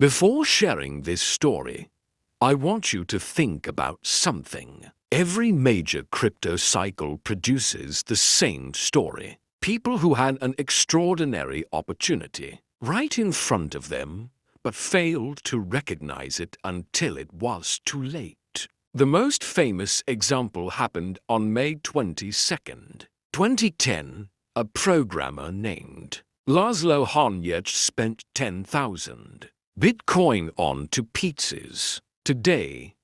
Before sharing this story, I want you to think about something. Every major crypto cycle produces the same story. People who had an extraordinary opportunity right in front of them, but failed to recognize it until it was too late. The most famous example happened on May 22nd, 2010. A programmer named Laszlo Hanyecz spent 10,000 Bitcoin on two pizzas. Today,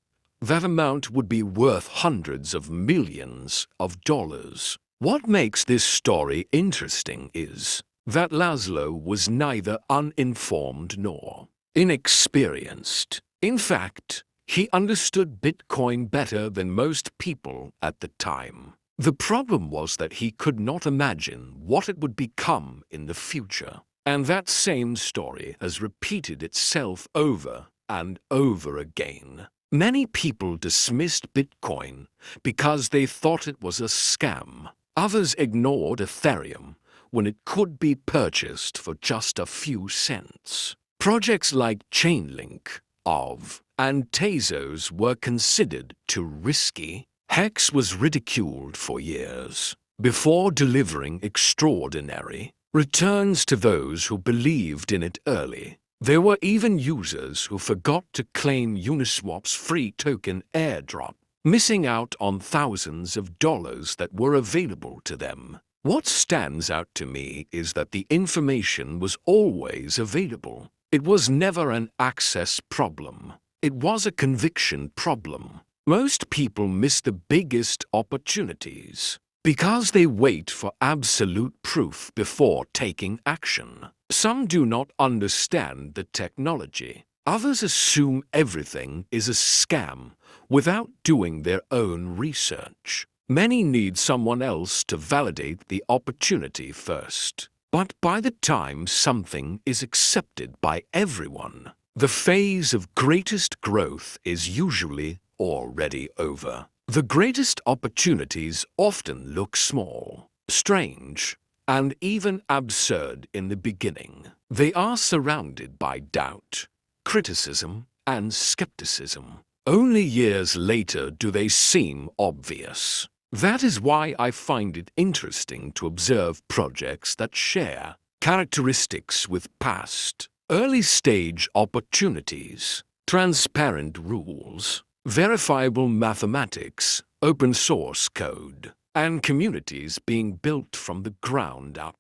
that amount would be worth hundreds of millions of dollars. What makes this story interesting is that Laszlo was neither uninformed nor inexperienced. In fact, he understood Bitcoin better than most people at the time. The problem was that he could not imagine what it would become in the future. And that same story has repeated itself over and over again. Many people dismissed Bitcoin because they thought it was a scam. Others ignored Ethereum when it could be purchased for just a few cents. Projects like Chainlink, OV, and Tezos were considered too risky. Hex was ridiculed for years before delivering extraordinary returns to those who believed in it early. There were even users who forgot to claim Uniswap's free token airdrop, missing out on thousands of dollars that were available to them. What stands out to me is that the information was always available. It was never an access problem. It was a conviction problem. Most people miss the biggest opportunities because they wait for absolute proof before taking action. Some do not understand the technology. Others assume everything is a scam without doing their own research. Many need someone else to validate the opportunity first. But by the time something is accepted by everyone, the phase of greatest growth is usually already over. The greatest opportunities often look small, strange, and even absurd in the beginning. They are surrounded by doubt, criticism, and skepticism. Only years later do they seem obvious. That is why I find it interesting to observe projects that share characteristics with past, early-stage opportunities, transparent rules, verifiable mathematics, open source code, and communities being built from the ground up.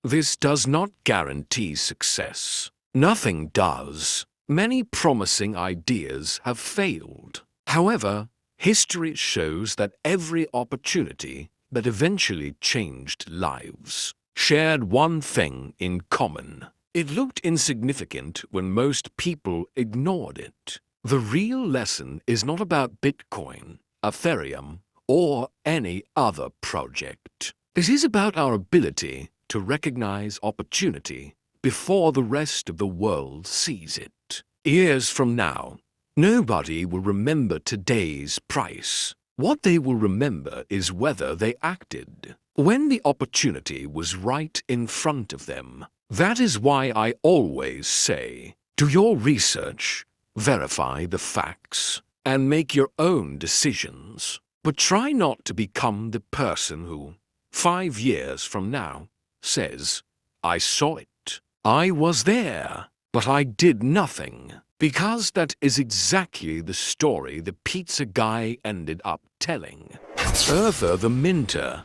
This does not guarantee success. Nothing does. Many promising ideas have failed. However, history shows that every opportunity that eventually changed lives shared one thing in common. It looked insignificant when most people ignored it. The real lesson is not about Bitcoin, Ethereum, or any other project. It is about our ability to recognize opportunity before the rest of the world sees it. Years from now, nobody will remember today's price. What they will remember is whether they acted when the opportunity was right in front of them. That is why I always say, do your research, verify the facts, and make your own decisions. But try not to become the person who, 5 years from now, says, I saw it. I was there, but I did nothing. Because that is exactly the story the pizza guy ended up telling. Arthur the Minter